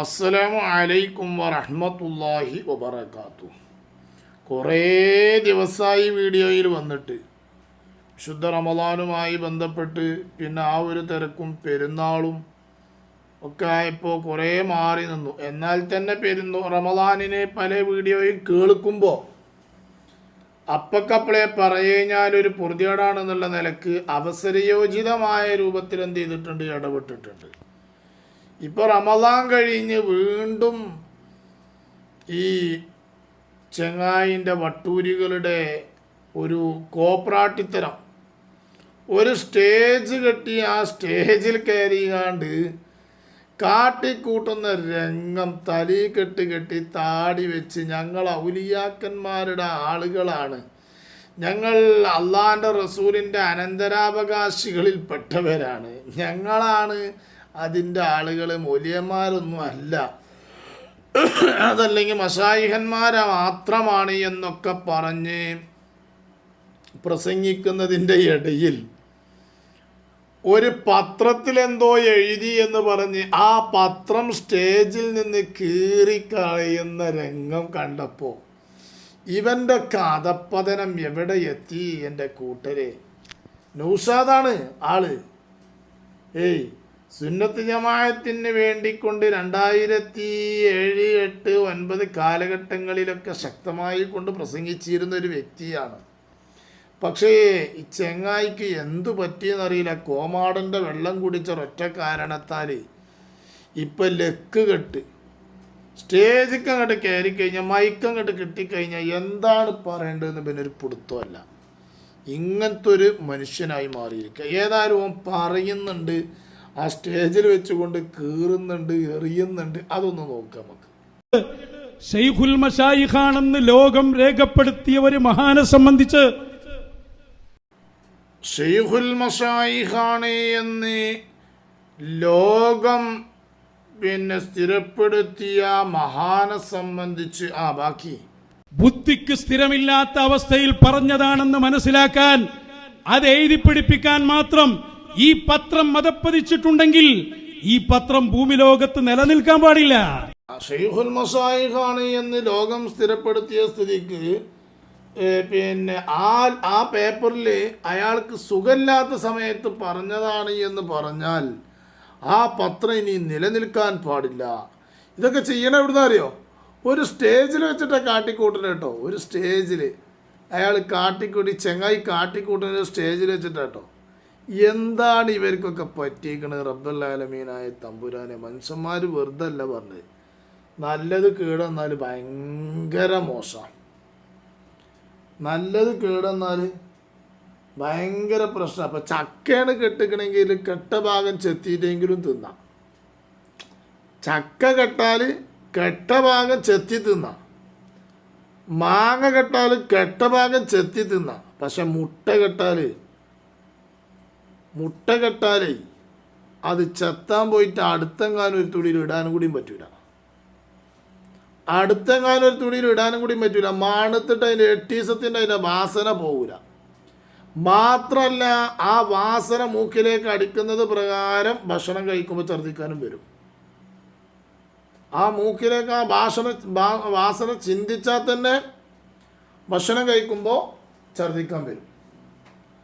അസ്സലാമു അലൈക്കും വറഹ്മത്തുള്ളാഹി വബറകാതുഹു. കുറേ ദിവസമായി വീഡിയോയിൽ വന്നിട്ട് ശുദ്ധ റമദാനുമായി ബന്ധപ്പെട്ട് പിന്നെ ആ ഒരു തിരക്കും പെരുന്നാളും ഒക്കെ ആയപ്പോൾ കുറേ മാറി നിന്നു. എന്നാൽ തന്നെ റമദാനിനെ പല വീഡിയോയും കേൾക്കുമ്പോൾ അപ്പക്കപ്പളെ പറഞ്ഞാലൊരു പൊറുതിയേടാണെന്നുള്ള നിലക്ക് അവസരയോചിതമായ രൂപത്തിൽ എന്ത് ചെയ്തിട്ടുണ്ട്, ഇടപെട്ടിട്ടുണ്ട്. ഇപ്പോൾ റമദാൻ കഴിഞ്ഞ് വീണ്ടും ഈ ചെങ്ങായിൻ്റെ വട്ടൂരികളുടെ ഒരു കോപ്രാട്ടിത്തരം, ഒരു സ്റ്റേജ് കെട്ടി ആ സ്റ്റേജിൽ കയറിയാണ്ട് കാട്ടിക്കൂട്ടുന്ന രംഗം, തലി കെട്ടി താടി വെച്ച് ഞങ്ങൾ ഔലിയാക്കന്മാരുടെ ആളുകളാണ്, ഞങ്ങൾ അള്ളാൻ്റെ റസൂലിൻ്റെ അനന്തരാവകാശികളിൽ പെട്ടവരാണ്, ഞങ്ങളാണ് അതിൻ്റെ ആളുകൾ, മൗലിയന്മാരൊന്നും അല്ല, അതല്ലെങ്കിൽ മശായിഖന്മാരെ മാത്രമാണ് എന്നൊക്കെ പറഞ്ഞ് പ്രസംഗിക്കുന്നതിൻ്റെ ഇടയിൽ ഒരു പത്രത്തിലെന്തോ എഴുതി എന്ന് പറഞ്ഞ് ആ പത്രം സ്റ്റേജിൽ നിന്ന് കീറിക്കളയുന്ന രംഗം കണ്ടപ്പോൾ ഇവൻ്റെ കഥപ്പതനം എവിടെ എത്തി എൻ്റെ കൂട്ടരെ? നൗഷാദാണ് ആള്. സുന്നത്ത് ജമാഅത്തിന് വേണ്ടിക്കൊണ്ട് 2007, 8, 9 കാലഘട്ടങ്ങളിലൊക്കെ ശക്തമായി കൊണ്ട് പ്രസംഗിച്ചിരുന്ന ഒരു വ്യക്തിയാണ്. പക്ഷേ ഈ ചെങ്ങായിക്ക് എന്തു പറ്റിയെന്നറിയില്ല. കോമാടൻ്റെ വെള്ളം കുടിച്ച ഒറ്റ കാരണത്താൽ ഇപ്പം ലക്ക് കെട്ട് സ്റ്റേജിക്ക് അങ്ങോട്ട് കയറിക്കഴിഞ്ഞാൽ, മയക്കങ്ങോട്ട് കിട്ടിക്കഴിഞ്ഞാൽ എന്താണ് പറയേണ്ടതെന്ന് പിന്നെ ഒരു പിടുത്തമല്ല. ഇങ്ങനത്തെ ഒരു മനുഷ്യനായി മാറിയിരിക്കുക. ഏതായാലും പറയുന്നുണ്ട്, ആ സ്റ്റേജിൽ വെച്ചുകൊണ്ട് കീറുന്നുണ്ട്, എറിയുന്നുണ്ട്. അതൊന്ന് നോക്കാം നമുക്ക്. ശൈഖുൽ മശായിഖാണെന്ന് ലോകം രേഖപ്പെടുത്തിയ ഒരു മഹാനെ സംബന്ധിച്ച് ശൈഖുൽ മശായിഖാണ് എന്ന് ലോകം പിന്നെ സ്ഥിരപ്പെടുത്തിയ മഹാനെ സംബന്ധിച്ച് ബാക്കി ബുദ്ധിക്ക് സ്ഥിരമില്ലാത്ത അവസ്ഥയിൽ പറഞ്ഞതാണെന്ന് മനസ്സിലാക്കാൻ, അത് എഴുതി പിടിപ്പിക്കാൻ മാത്രം ഈ പത്രം മതപ്പതിച്ചിട്ടുണ്ടെങ്കിൽ ഈ പത്രം ഭൂമി ലോകത്ത് നിലനിൽക്കാൻ പാടില്ല. ശൈഖുൽ മശായിഖാണ് എന്ന് ലോകം സ്ഥിരപ്പെടുത്തിയ സ്ഥിതിക്ക് പിന്നെ ആ പേപ്പറിൽ അയാൾക്ക് സുഖമില്ലാത്ത സമയത്ത് പറഞ്ഞതാണ് എന്ന് പറഞ്ഞാൽ ആ പത്രം ഇനി നിലനിൽക്കാൻ പാടില്ല. ഇതൊക്കെ ചെയ്യണം എവിടുന്ന് അറിയോ? ഒരു സ്റ്റേജിൽ വെച്ചിട്ടാണ് കാട്ടിക്കൂട്ടൽ കേട്ടോ. ഒരു സ്റ്റേജിൽ അയാൾ ചെങ്ങായി കാട്ടിക്കൂട്ടുന്ന സ്റ്റേജിൽ വെച്ചിട്ടാട്ടോ. എന്താണ് ഇവർക്കൊക്കെ പറ്റിയിരിക്കണത്? റബ്ബുൽ ആലമീനായ തമ്പുരാനെ, മനുഷ്യന്മാർ വെറുതെ അല്ല പറഞ്ഞത്. നല്ലത് കേടെന്നാൽ ഭയങ്കര മോശമാണ്. നല്ലത് കേടെന്നാൽ ഭയങ്കര പ്രശ്നം. അപ്പം ചക്കയാണ് കെട്ടിക്കണമെങ്കിൽ കെട്ട ഭാഗം ചെത്തിയിട്ടെങ്കിലും തിന്നാം. ചക്ക കെട്ടാൽ കെട്ട ഭാഗം ചെത്തി തിന്നാം. മാങ്ങ കെട്ടാൽ കെട്ട ഭാഗം ചെത്തി തിന്നാം. പക്ഷെ മുട്ട കെട്ടാലേ അത് ചെത്താൻ പോയിട്ട് അടുത്തെങ്ങാനും ഒരു തുണിയിൽ ഇടാനും കൂടിയും പറ്റൂല. മണത്തിട്ട് അതിൻ്റെ എട്ടീസത്തിൻ്റെ അതിൻ്റെ വാസന പോകൂല. മാത്രമല്ല ആ വാസന മൂക്കിലേക്ക് അടിക്കുന്നത് പ്രകാരം ഭക്ഷണം കഴിക്കുമ്പോൾ ഛർദ്ദിക്കാനും വരും. ആ മൂക്കിലേക്ക് ആ വാസന ചിന്തിച്ചാൽ തന്നെ ഭക്ഷണം കഴിക്കുമ്പോൾ ഛർദ്ദിക്കാൻ വരും.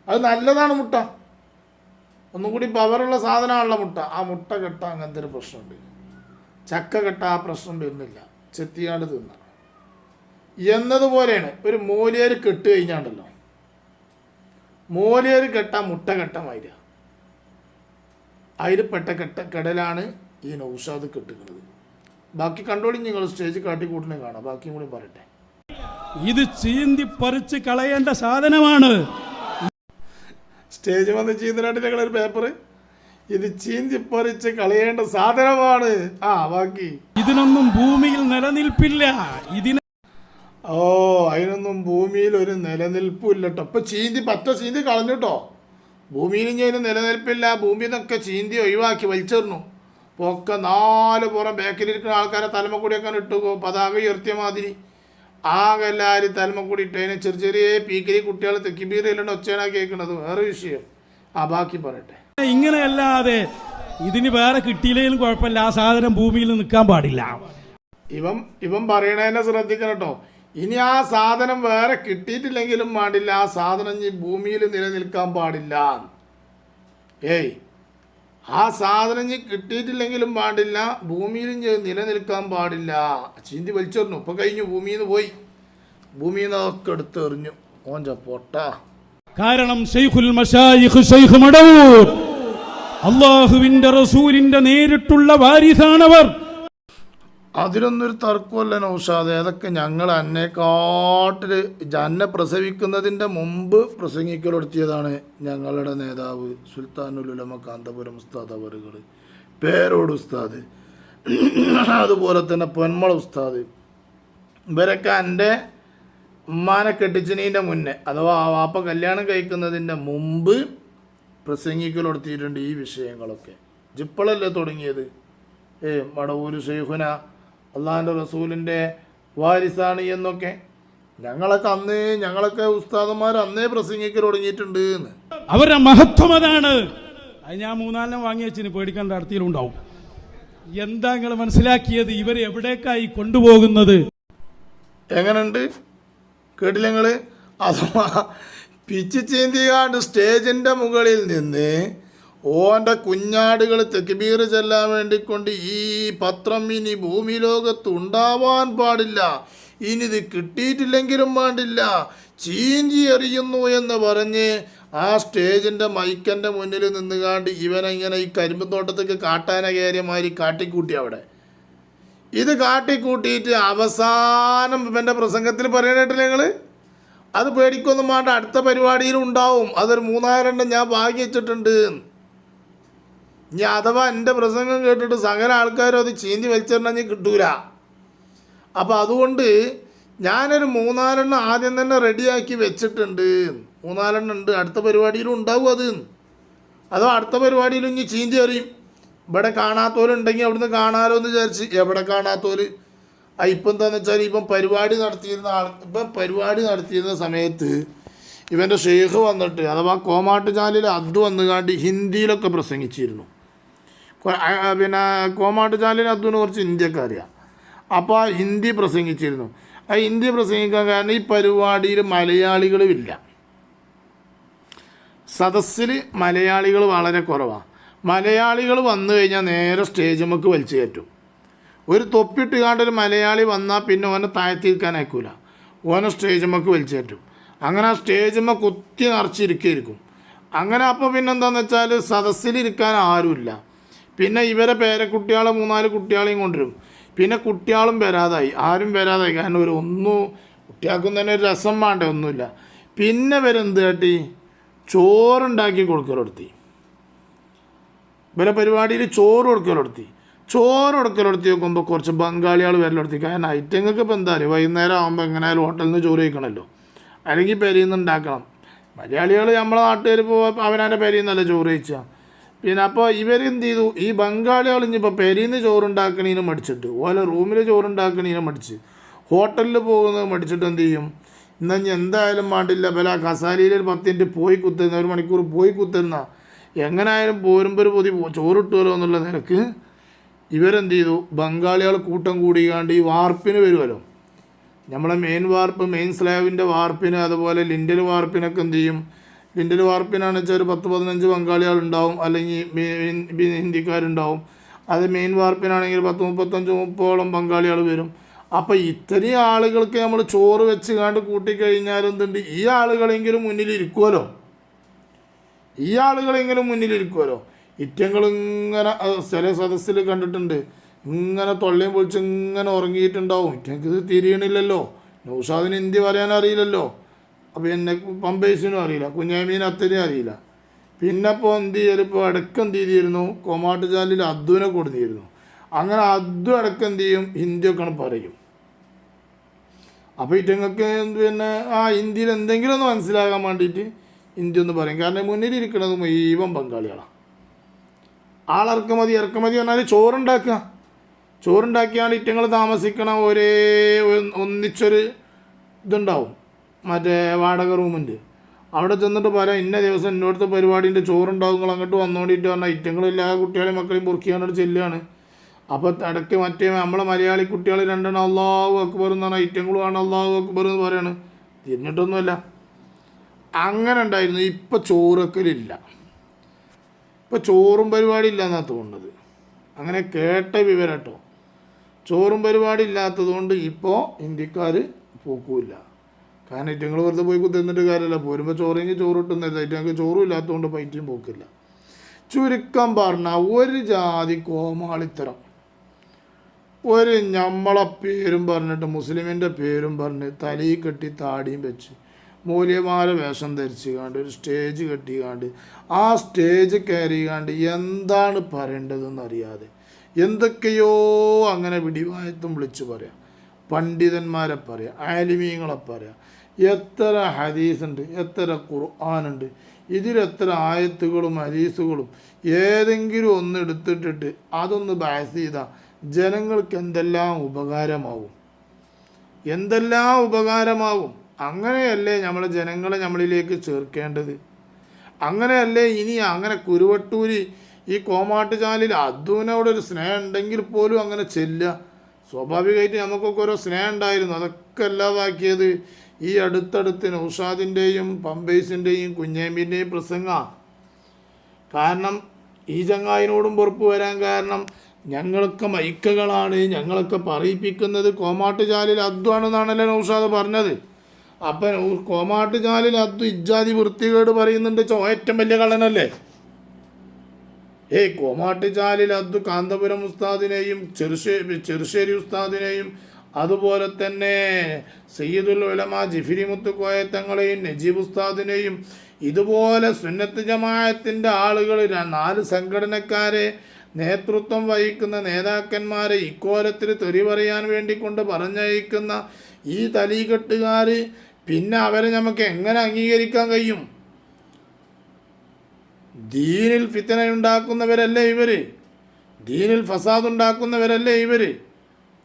അത് നല്ലതാണ് മുട്ട, ഒന്നും കൂടി പവറുള്ള സാധനമാണുള്ള മുട്ട. ആ മുട്ട കെട്ട അങ്ങനത്തെ ഒരു പ്രശ്നമുണ്ട്. ചക്ക കെട്ട ആ പ്രശ്നം വരുന്നില്ല, ചെത്തിയാണ്ട് തിന്ന എന്നതുപോലെയാണ്. ഒരു മൂലിയർ കെട്ട് കഴിഞ്ഞാണ്ടല്ലോ, മൂലിയർ കെട്ട മുട്ട കെട്ടമായില്ല. അതിൽ പെട്ട കെടലാണ് ഈ നൗഷാദ് കെട്ടുന്നത്. ബാക്കി കണ്ടോളി, നിങ്ങൾ സ്റ്റേജ് കാട്ടിക്കൂട്ടിനെ കാണാം. ബാക്കിയും കൂടി പറയട്ടെ. ഇത് ചീന്തി പറിച്ച് കളയേണ്ട സാധനമാണ്. സ്റ്റേജ് വന്ന് ചീന്തനായിട്ട് ഞങ്ങളൊരു പേപ്പർ, ഇത് ചീന്തിപ്പറിച്ച് കളയേണ്ട സാധനമാണ്. ബാക്കി ഇതിനൊന്നും ഭൂമിയിൽ നിലനിൽപ്പില്ല. അതിനൊന്നും ഭൂമിയിൽ ഒരു നിലനിൽപ്പില്ല കേട്ടോ. ഇപ്പം ചീന്തി കളഞ്ഞു കേട്ടോ. ഭൂമിയിൽ ഇനി അതിന് നിലനിൽപ്പില്ല. ഭൂമിയിൽ നിന്നൊക്കെ ചീന്തി ഒഴിവാക്കി വലിച്ചെറിഞ്ഞു. ഒക്കെ 4 പുറം ബാക്കിലിരിക്കുന്ന ആൾക്കാരെ തലമക്കൂടിയൊക്കെ ഇട്ടു പതാക ഉയർത്തിയ മാതിരി. ആകെ എല്ലാവരും തലമക്കൂടി ഇട്ടതിന് ചെറിയ പീക്കിരി കുട്ടികൾ തെക്കിബീറിലാണ് ഒച്ചയാണ് കേൾക്കുന്നത്. വേറെ വിഷയം. ബാക്കി പറയട്ടെ. ഇങ്ങനെയല്ലാതെ ഇതിന് വേറെ കിട്ടിയില്ലെങ്കിലും കുഴപ്പമില്ല, ആ സാധനം ഭൂമിയിൽ നിൽക്കാൻ പാടില്ല. ഇവൻ പറയണതിനെ ശ്രദ്ധിക്കണം കേട്ടോ. ഇനി ആ സാധനം വേറെ കിട്ടിയിട്ടില്ലെങ്കിലും പാടില്ല, ആ സാധനം ഈ ഭൂമിയിൽ നിലനിൽക്കാൻ പാടില്ല. ഏയ്, ആ സാധനം ഇനി കിട്ടിയിട്ടില്ലെങ്കിലും പാടില്ല, ഭൂമിയിൽ നിലനിൽക്കാൻ പാടില്ല. ചീന്തി വലിച്ചെറിഞ്ഞു, ഇപ്പൊ കഴിഞ്ഞു, ഭൂമിയിൽ നിന്ന് പോയി, ഭൂമിയിൽ നിന്നൊക്കെ എടുത്തെറിഞ്ഞു. ഓഞ്ച പൊട്ട. കാരണം ശൈഖുൽ മശായിഖ് ശൈഖ് മടവൂർ അല്ലാഹുവിന്റെ റസൂലിന്റെ നേരിട്ടുള്ള വാരിസാണവർ. അതിലൊന്നൊരു തർക്കമല്ല നൗഷാദ്. അതൊക്കെ ഞങ്ങൾ അന്നെക്കാട്ടില് അന്നെ പ്രസവിക്കുന്നതിൻ്റെ മുമ്പ് പ്രസംഗിക്കലെടുത്തിയതാണ് ഞങ്ങളുടെ നേതാവ് സുൽത്താനുൽ ഉലമ കാന്തപുരം ഉസ്താദ് അവറുകൾ, പേരോട് ഉസ്താദ്, അതുപോലെ തന്നെ പൊന്മള ഉസ്താദ്. ഇവരൊക്കെ എൻ്റെ ഉമ്മാനെ കെട്ടിച്ചതിൻ്റെ മുന്നേ, അഥവാ ആ വാപ്പ കല്യാണം കഴിക്കുന്നതിൻ്റെ മുമ്പ് പ്രസംഗിക്കലെടുത്തിയിട്ടുണ്ട് ഈ വിഷയങ്ങളൊക്കെ. ജിപ്പളല്ലേ തുടങ്ങിയത്? മടവൂര് ശൈഖുന അള്ളാഹിൻ്റെ റസൂലിൻ്റെ വാരിസാണ് എന്നൊക്കെ ഞങ്ങളൊക്കെ ഉസ്താദന്മാർ അന്നേ പ്രസംഗിക്കൽ തുടങ്ങിയിട്ടുണ്ട് എന്ന്. അവരുടെ മഹത്വം അതാണ്. അത് ഞാൻ 3-4 വാങ്ങി വെച്ചിന്, പേടിക്കേണ്ട അടുത്തിലുണ്ടാവും. എന്താ നിങ്ങൾ മനസ്സിലാക്കിയത്? ഇവർ എവിടേക്കായി കൊണ്ടുപോകുന്നത്? എങ്ങനെയുണ്ട് കേട്ടില്ല നിങ്ങൾ? അഥവാ പിച്ച് ചീന്തികാണ്ട് സ്റ്റേജിൻ്റെ മുകളിൽ നിന്ന് ഓൻ്റെ കുഞ്ഞാടുകൾ തെക്ബീർ ചെല്ലാൻ വേണ്ടിക്കൊണ്ട് ഈ പത്രം ഇനി ഭൂമി ലോകത്ത് ഉണ്ടാവാൻ പാടില്ല, ഇനി ഇത് കിട്ടിയിട്ടില്ലെങ്കിലും വേണ്ടില്ല, ചീന്തി എറിയുന്നു എന്ന് പറഞ്ഞ് ആ സ്റ്റേജിൻ്റെ മൈക്കൻ്റെ മുന്നിൽ നിന്നുകാണ്ട് ഇവനെങ്ങനെ ഈ കരിമ്പ് തോട്ടത്തേക്ക് കാട്ടാന കയറിയമാതിരി കാട്ടിക്കൂട്ടി. അവിടെ ഇത് കാട്ടിക്കൂട്ടിയിട്ട് അവസാനം ഇവൻ്റെ പ്രസംഗത്തിൽ പറയാനായിട്ടില്ല നിങ്ങൾ? അത് പേടിക്കൊന്നും വേണ്ട, അടുത്ത പരിപാടിയിലും ഉണ്ടാവും. അതൊരു 3-4 ഞാൻ വാങ്ങി വെച്ചിട്ടുണ്ട്. ഇനി അഥവാ എൻ്റെ പ്രസംഗം കേട്ടിട്ട് സകല ആൾക്കാരും അത് ചീന്തി വലിച്ചെറിഞ്ഞാൽ കിട്ടൂല. അപ്പോൾ അതുകൊണ്ട് ഞാനൊരു 3-4 ആദ്യം തന്നെ റെഡിയാക്കി വെച്ചിട്ടുണ്ട്. 3-4 ഉണ്ട്, അടുത്ത പരിപാടിയിലും ഉണ്ടാവും അത്. അതോ അടുത്ത പരിപാടിയിലും ഇനി ചീന്തി എറിയും. ഇവിടെ കാണാത്തവരുണ്ടെങ്കിൽ അവിടുന്ന് കാണാലോ എന്ന് വിചാരിച്ച്. എവിടെ കാണാത്തവർ? ഇപ്പം എന്താണെന്ന് വെച്ചാൽ ഇപ്പം പരിപാടി നടത്തിയിരുന്ന സമയത്ത് ഇവൻ്റെ ഷെയ്ഖ് വന്നിട്ട്, അഥവാ കോമാട്ടുചാലിൽ അദ്ദു വന്നുകാണ്ട് ഹിന്ദിയിലൊക്കെ പ്രസംഗിച്ചിരുന്നു. പിന്നെ കോമാട്ടുചാലിൽ അദ്ദുവിന് കുറച്ച് ഹിന്ദിയൊക്കെ അറിയാം. അപ്പോൾ ആ ഹിന്ദി പ്രസംഗിച്ചിരുന്നു. ആ ഹിന്ദി പ്രസംഗിക്കാൻ കാരണം ഈ പരിപാടിയിൽ മലയാളികളുമില്ല, സദസ്സിൽ മലയാളികൾ വളരെ കുറവാണ്. മലയാളികൾ വന്നു കഴിഞ്ഞാൽ നേരെ സ്റ്റേജുമ്മക്ക് വലിച്ചു കയറ്റും. ഒരു തൊപ്പിട്ട് കാണ്ടൊരു മലയാളി വന്നാൽ പിന്നെ ഓനെ താഴ്ത്തിയിരിക്കാൻ അയക്കൂല, ഓനെ സ്റ്റേജുമ്മക്ക് വലിച്ചു കയറ്റും. അങ്ങനെ ആ സ്റ്റേജുമ്മ കുത്തി നിറച്ചിരിക്കും. അങ്ങനെ അപ്പോൾ പിന്നെ എന്താണെന്ന് വെച്ചാൽ സദസ്സിലിരിക്കാൻ ആരുമില്ല. പിന്നെ ഇവരെ പേരക്കുട്ടികളെ 3-4 കുട്ടികളെയും കൊണ്ടുവരും. പിന്നെ കുട്ടികളും വരാതായി, ആരും വരാതായി. കാരണം കുട്ടികൾക്കും തന്നെ ഒരു രസം വേണ്ടേ, ഒന്നുമില്ല. പിന്നെ ഇവരെന്ത് കാട്ടി? ചോറുണ്ടാക്കി കൊടുക്കലെടുത്തി. ഇവരെ പരിപാടിയിൽ ചോറ് കൊടുക്കലെടുത്തി നോക്കുമ്പോൾ കുറച്ച് ബംഗാളികൾ വരലെടുത്തി. കാരണം ഐറ്റങ്ങൾക്ക് ഇപ്പോൾ എന്താ പറയുക, വൈകുന്നേരം ആകുമ്പോൾ എങ്ങനെയായാലും ഹോട്ടലിൽ നിന്ന് ചോറ് കഴിക്കണമല്ലോ, അല്ലെങ്കിൽ പെരിയിൽ നിന്ന് ഉണ്ടാക്കണം. മലയാളികൾ നമ്മളെ നാട്ടുകാർ ഇപ്പോൾ അവനവൻ്റെ പെരിയിൽ നിന്നല്ല ചോറ് കഴിച്ചാൽ. പിന്നെ അപ്പോൾ ഇവരെന്ത് ചെയ്തു? ഈ ബംഗാളികൾ ഇനിയിപ്പോൾ പെരിയിൽ നിന്ന് ചോറുണ്ടാക്കണീനും മടിച്ചിട്ട്, ഓലെ റൂമിൽ ചോറുണ്ടാക്കണീനും മടിച്ച്, ഹോട്ടലിൽ പോകുന്നത് മടിച്ചിട്ട് എന്ത് ചെയ്യും? എന്നാൽ ഇനി എന്തായാലും വേണ്ടില്ല, ബല കസാലയിൽ ഒരു 10 മിനിറ്റ് പോയി കുത്തുന്ന, 1 മണിക്കൂർ പോയി കുത്തുന്ന, എങ്ങനെയായാലും പോരുമ്പോൾ ഒരു പൊതി ചോറിട്ടുമല്ലോ എന്നുള്ള നിലക്ക് ഇവരെന്ത് ചെയ്തു? ബംഗാളികൾ കൂട്ടം കൂടിക്കാണ്ട് ഈ വാർപ്പിന് വരുമല്ലോ, നമ്മളെ മെയിൻ സ്ലാബിൻ്റെ വാർപ്പിന്, അതുപോലെ ലിൻഡൽ വാർപ്പിനൊക്കെ എന്ത് ചെയ്യും? ലിൻഡൽ വാർപ്പിനാണെന്ന് വെച്ചാൽ ഒരു 10-15 ബംഗാളികളുണ്ടാവും, അല്ലെങ്കിൽ ഹിന്ദിക്കാരുണ്ടാവും. അത് മെയിൻ വാർപ്പിനാണെങ്കിൽ 10-35-30 ബംഗാളികൾ വരും. അപ്പോൾ ഇത്രയും ആളുകൾക്ക് നമ്മൾ ചോറ് വെച്ച് കണ്ട് കൂട്ടിക്കഴിഞ്ഞാൽ എന്തുണ്ട്? ഈ ആളുകളെങ്കിലും മുന്നിലിരിക്കുമല്ലോ, ഇറ്റങ്ങളിങ്ങനെ ചില സദസ്സിൽ കണ്ടിട്ടുണ്ട്, ഇങ്ങനെ തൊള്ളയും പൊളിച്ച് ഇങ്ങനെ ഉറങ്ങിയിട്ടുണ്ടാവും. ഇറ്റങ്ങൾക്ക് ഇത് തിരിയണില്ലല്ലോ, നൗഷാദിന് ഹിന്ദി പറയാൻ അറിയില്ലല്ലോ, അപ്പോൾ എന്നെ പമ്പേഴ്സിനും അറിയില്ല, കുഞ്ഞാമീനും അത്രയും അറിയില്ല. പിന്നെ ഇപ്പോൾ എന്ത് ചെയ്യലിപ്പോൾ ഇടയ്ക്ക് എന്ത് ചെയ്തിരുന്നു? കോമാട്ടുചാലിൽ അദ്ദുവിനെ കൊടുത്തിരുന്നു. അങ്ങനെ അദ്ദു ഇടയ്ക്ക് എന്ത് ചെയ്യും? ഹിന്ദിയൊക്കെയാണ് പറയും. അപ്പോൾ ഇറ്റങ്ങൾക്ക് പിന്നെ ഹിന്ദിയിൽ എന്തെങ്കിലും ഒന്ന് മനസ്സിലാകാൻ വേണ്ടിയിട്ട് ഹിന്ദി ഒന്ന് പറയും. കാരണം മുന്നിലിരിക്കുന്നത് മുഴുവൻ ബംഗാളികളാണ്. ഇറക്കുമതി പറഞ്ഞാൽ ചോറുണ്ടാക്കിയാണ് ഇറ്റങ്ങൾ താമസിക്കണ ഒന്നിച്ചൊരു ഇതുണ്ടാവും, മറ്റേ വാടക റൂമുണ്ട്. അവിടെ ചെന്നിട്ട് പറയാം ഇന്ന ദിവസം ഇന്നോടത്തെ പരിപാടിൻ്റെ ചോറുണ്ടാവും നിങ്ങൾ അങ്ങോട്ട് വന്നുകൊണ്ടിട്ട് പറഞ്ഞാൽ ഐറ്റങ്ങളെല്ലാ കുട്ടികളെയും മക്കളെയും പൊറുക്കിയാണ്ട് ചെല്ലുകയാണ്. അപ്പോൾ ഇടയ്ക്ക് മറ്റേ നമ്മളെ മലയാളി കുട്ടികൾ രണ്ടെണ്ണം അള്ളാഹു അക്ബർ എന്ന് പറഞ്ഞാൽ ഐറ്റങ്ങളുമാണ് അള്ളാഹു അക്ബർ എന്ന് പറയാണ്. തിരിഞ്ഞിട്ടൊന്നുമല്ല. അങ്ങനെ ഉണ്ടായിരുന്നു. ഇപ്പം ചോറൊക്കലില്ല. ഇപ്പം ചോറും പരിപാടി ഇല്ല എന്നാണ് തോന്നുന്നത്. അങ്ങനെ കേട്ട വിവരം കേട്ടോ. ചോറും പരിപാടി ഇല്ലാത്തത് കൊണ്ട് ഇപ്പോൾ ഇന്ത്യക്കാർ പോക്കുമില്ല. കാരണം ഇറ്റങ്ങൾ വെറുതെ പോയി കുത്തിന്നിട്ട് കാര്യമില്ല. പോരുമ്പോൾ ചോറെങ്കിൽ ചോറ് കിട്ടുന്നില്ല. ഇറ്റങ്ങൾക്ക് ചോറും ഇല്ലാത്തതുകൊണ്ട് പൈറ്റിയും പോക്കില്ല. ചുരുക്കം പറഞ്ഞാൽ ഒരു ജാതി കോമാളിത്തരം. ഒരു നമ്മളെ പേരും പറഞ്ഞിട്ട് മുസ്ലിമിൻ്റെ പേരും പറഞ്ഞ് തലയിൽ കെട്ടി താടിയും വെച്ച് മൂല്യമാല വേഷം ധരിച്ച് കാണ്ട് ഒരു സ്റ്റേജ് കെട്ടിക്കാണ്ട് ആ സ്റ്റേജ് കയറിക്കാണ്ട് എന്താണ് പറയേണ്ടതെന്ന് അറിയാതെ എന്തൊക്കെയോ അങ്ങനെ വിടിവായത്തും വിളിച്ച് പറയാം. പണ്ഡിതന്മാരെ പറയാം, ആലിമീങ്ങളെ പറയാം. എത്ര ഹദീസുണ്ട്, എത്ര ഖുർആനുണ്ട്, ഇതിലെത്ര ആയത്തുകളും ഹദീസുകളും ഏതെങ്കിലും ഒന്ന് എടുത്തിട്ടിട്ട് അതൊന്ന് ബഹസ് ചെയ്താൽ ജനങ്ങൾക്ക് എന്തെല്ലാം ഉപകാരമാവും, എന്തെല്ലാം ഉപകാരമാവും. അങ്ങനെയല്ലേ നമ്മളെ ജനങ്ങളെ നമ്മളിലേക്ക് ചേർക്കേണ്ടത്. അങ്ങനെയല്ലേ ഇനി അങ്ങനെ കുരുവട്ടൂരി ഈ കോമാട്ടുചാലിൽ അദ്ദൂനോട് ഒരു സ്നേഹം ഉണ്ടെങ്കിൽ പോലും അങ്ങനെ ചെല്ലുക. സ്വാഭാവികമായിട്ട് നമുക്കൊക്കെ ഓരോ സ്നേഹം ഉണ്ടായിരുന്നു. അതൊക്കെ അല്ലാതാക്കിയത് ഈ അടുത്തടുത്ത് നൗഷാദിൻ്റെയും പമ്പേഴ്സിൻ്റെയും കുഞ്ഞേമ്പിൻ്റെയും പ്രസംഗമാണ്. കാരണം ഈ ചങ്ങായിനോടും പുറപ്പ് വരാൻ കാരണം ഞങ്ങളൊക്കെ മൈക്കകളാണ്, ഞങ്ങളൊക്കെ പറയിപ്പിക്കുന്നത് കോമാട്ടുചാലിൽ അദ്വാണെന്നാണല്ലോ നൗഷാദ് പറഞ്ഞത്. അപ്പം കോമാട്ടുചാലിൽ അദ്ദു ഇജ്ജാതി വൃത്തികേട് പറയുന്നുണ്ട്. ഏറ്റവും വലിയ കള്ളനല്ലേ? കോമാട്ടുചാലിൽ അദ്ദു കാന്തപുരം ഉസ്താദിനെയും ചെറുശ്ശേരി ഉസ്താദിനെയും അതുപോലെ തന്നെ സയ്യിദുൽ ഉലമ ജിഫിരി മുത്തുക്കോയത്തങ്ങളെയും നജീബ് ഉസ്താദിനെയും ഇതുപോലെ സുന്നത്ത് ജമാഅത്തിൻ്റെ ആളുകൾ 4 സംഘടനക്കാരെ നേതൃത്വം വഹിക്കുന്ന നേതാക്കന്മാരെ ഇക്കോലത്തിൽ തെറി പറയാൻ വേണ്ടി കൊണ്ട് പറഞ്ഞയക്കുന്ന ഈ തലീകെട്ടുകാർ പിന്നെ അവരെ നമുക്ക് എങ്ങനെ അംഗീകരിക്കാൻ കഴിയും? ദീനിൽ ഫിത്ന ഉണ്ടാക്കുന്നവരല്ലേ ഇവർ? ദീനിൽ ഫസാദ് ഉണ്ടാക്കുന്നവരല്ലേ ഇവർ?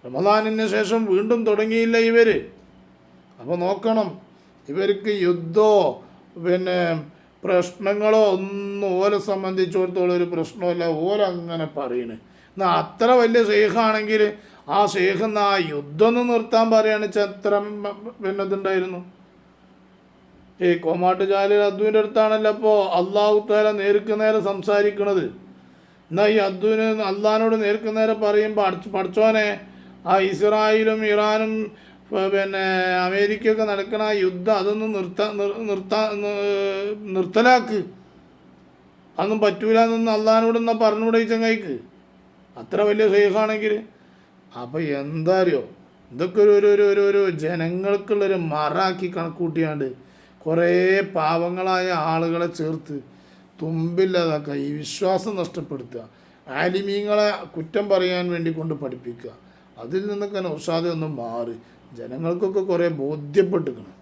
റമദാനിന് ശേഷം വീണ്ടും തുടങ്ങിയില്ല ഇവർ. അപ്പോൾ നോക്കണം, ഇവർക്ക് യുദ്ധമോ പ്രശ്നങ്ങളോ ഒന്നും ഓലെ സംബന്ധിച്ചിടത്തോളം ഒരു പ്രശ്നമല്ല. ഓലങ്ങനെ പറയണ്. എന്നാൽ അത്ര വലിയ ഷെയ്ഖാണെങ്കിൽ ആ ഷെയ്ഖെന്ന് ആ യുദ്ധം നിർത്താൻ പറയുകയാണ് വെച്ചാൽ എത്ര ഇതുണ്ടായിരുന്നു. കോമാട്ടുചാലിൽ അദ്ദുവിൻ്റെ അടുത്താണല്ലോ അപ്പോൾ അള്ളാഹു തആല നേർക്ക് നേരെ സംസാരിക്കണത്. എന്നാൽ ഈ അദ്ദുവിന് അള്ളാഹിനോട് നേർക്ക് നേരെ പറയുമ്പോൾ പഠിച്ചോനെ ആ ഇസ്രായേലും ഇറാനും അമേരിക്കയൊക്കെ നടക്കണ ആ യുദ്ധം അതൊന്നും നിർത്തലാക്ക്, അതൊന്നും പറ്റൂല എന്നൊന്നും അള്ളാഹിനോടൊന്നും പറഞ്ഞുകൂടെ ഈ ചങ്ങായിക്ക് അത്ര വലിയ ഷെയ്ഖാണെങ്കിൽ. അപ്പം എന്താ അറിയോ, ഇതൊക്കെ ഒരു ജനങ്ങൾക്കുള്ളൊരു മറാക്കി കണക്കൂട്ടിയാണ്ട് കുറേ പാവങ്ങളായ ആളുകളെ ചേർത്ത് തുമ്പില്ലാതാക്കുക, ഈ വിശ്വാസം നഷ്ടപ്പെടുത്തുക, ആലിമീങ്ങളെ കുറ്റം പറയാൻ വേണ്ടി കൊണ്ട് പഠിപ്പിക്കുക. അതിൽ നിന്നൊക്കെ നൗഷാദ് ഒന്ന് മാറി ജനങ്ങൾക്കൊക്കെ കുറേ ബോധ്യപ്പെട്ടിരിക്കണം.